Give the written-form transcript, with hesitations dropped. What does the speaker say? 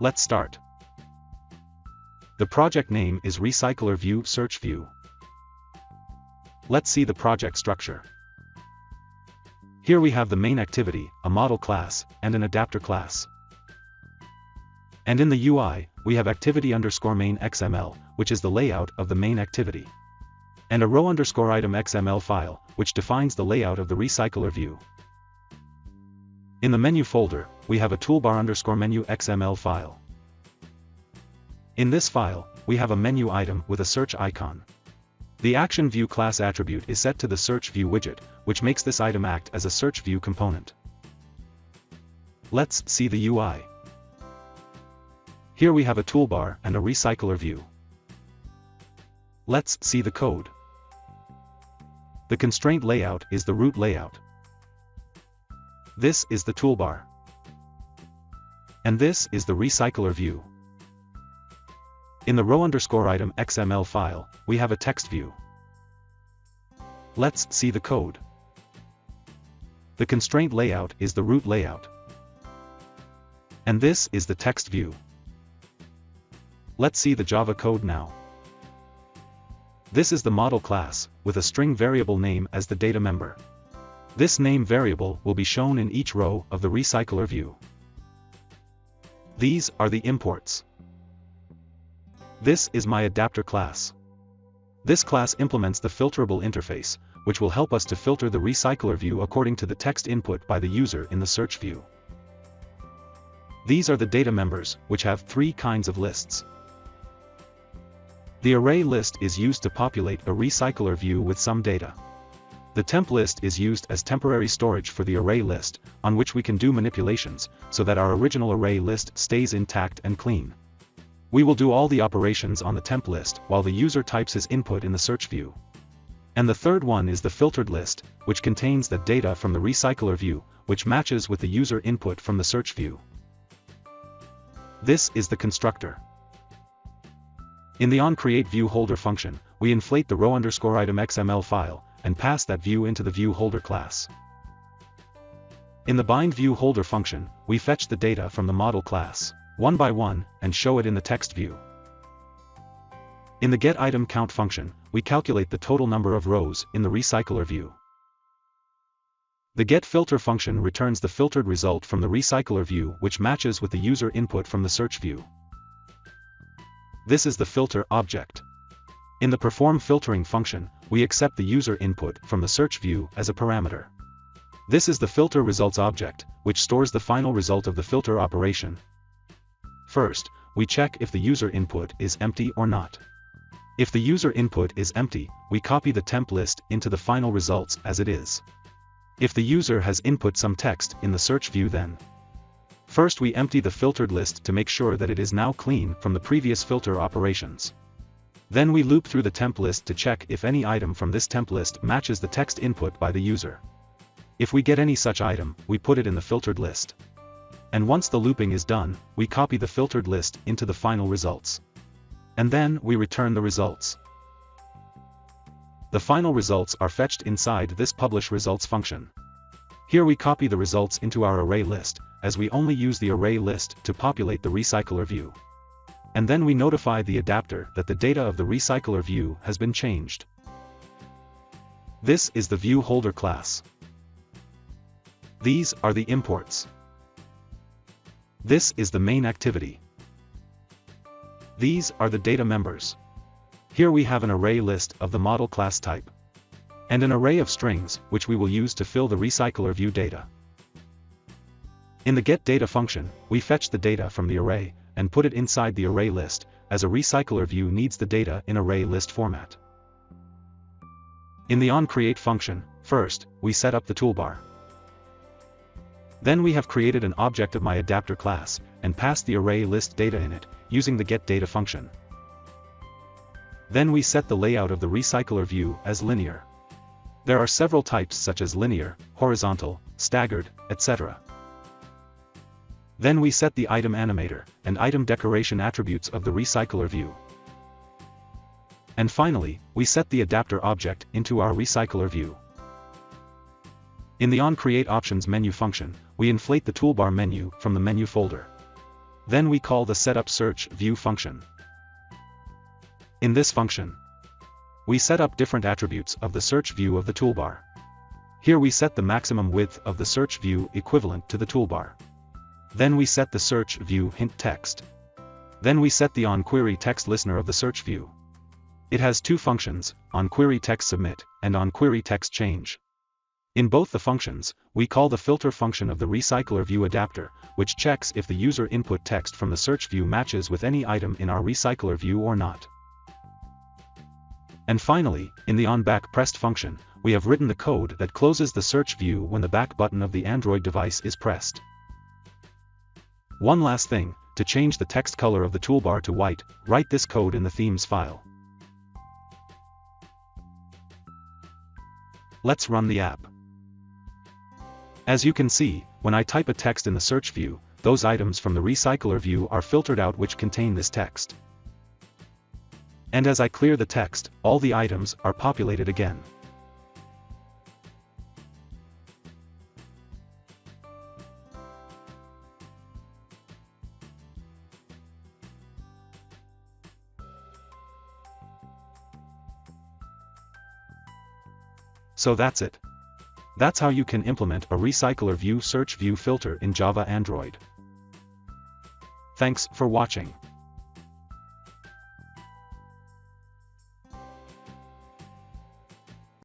Let's start. The project name is Recyclerview Search View. Let's see the project structure. Here we have the main activity, a model class, and an adapter class. And in the UI, we have activity_main XML, which is the layout of the main activity. And a row_item XML file, which defines the layout of the recycler view. In the menu folder, we have a toolbar_menu XML file. In this file, we have a menu item with a search icon. The action view class attribute is set to the search view widget, which makes this item act as a search view component. Let's see the UI. Here we have a toolbar and a recycler view. Let's see the code. The constraint layout is the root layout. This is the toolbar. And this is the recycler view. In the row_item XML file, we have a text view. Let's see the code. The constraint layout is the root layout. And this is the text view. Let's see the Java code now. This is the model class, with a string variable name as the data member. This name variable will be shown in each row of the recycler view. These are the imports. This is my adapter class. This class implements the filterable interface, which will help us to filter the recycler view according to the text input by the user in the search view. These are the data members, which have three kinds of lists. The array list is used to populate a recycler view with some data. The temp list is used as temporary storage for the array list, on which we can do manipulations, so that our original array list stays intact and clean. We will do all the operations on the temp list while the user types his input in the search view. And the third one is the filtered list, which contains the data from the recycler view, which matches with the user input from the search view. This is the constructor. In the onCreateViewHolder holder function, we inflate the row_item XML file, and pass that view into the viewHolder class. In the bindViewHolder holder function, we fetch the data from the model class, one by one, and show it in the text view. In the getItemCount function, we calculate the total number of rows in the recycler view. The getFilter function returns the filtered result from the recycler view which matches with the user input from the search view. This is the filter object. In the performFiltering function, we accept the user input from the search view as a parameter. This is the filter results object, which stores the final result of the filter operation. First, we check if the user input is empty or not. If the user input is empty, we copy the temp list into the final results as it is. If the user has input some text in the search view, then first we empty the filtered list to make sure that it is now clean from the previous filter operations. Then we loop through the temp list to check if any item from this temp list matches the text input by the user. If we get any such item, we put it in the filtered list. And once the looping is done, we copy the filtered list into the final results. And then we return the results. The final results are fetched inside this publishResults function. Here we copy the results into our array list, as we only use the array list to populate the recycler view. And then we notify the adapter that the data of the recycler view has been changed. This is the viewHolder class. These are the imports. This is the main activity. These are the data members. Here we have an array list of the model class type. And an array of strings, which we will use to fill the recycler view data. In the getData function, we fetch the data from the array, and put it inside the array list, as a recycler view needs the data in array list format. In the onCreate function, first, we set up the toolbar. Then we have created an object of my adapter class, and passed the array list data in it, using the getData function. Then we set the layout of the recycler view as linear. There are several types such as linear, horizontal, staggered, etc. Then we set the item animator and item decoration attributes of the recycler view. And finally, we set the adapter object into our recycler view. In the onCreateOptions menu function, we inflate the toolbar menu from the menu folder. Then we call the setup_search_view function. In this function, we set up different attributes of the search view of the toolbar. Here we set the maximum width of the search view equivalent to the toolbar. Then we set the search view hint text. Then we set the onQuery text listener of the search view. It has two functions, onQuery text submit and onQuery text change. In both the functions, we call the filter function of the Recyclerview adapter, which checks if the user input text from the search view matches with any item in our Recyclerview or not. And finally, in the onBackPressed function, we have written the code that closes the search view when the back button of the Android device is pressed. One last thing, to change the text color of the toolbar to white, write this code in the themes file. Let's run the app. As you can see, when I type a text in the search view, those items from the Recyclerview are filtered out which contain this text. And as I clear the text, all the items are populated again. So that's it. That's how you can implement a Recyclerview search view filter in Java Android. Thanks for watching.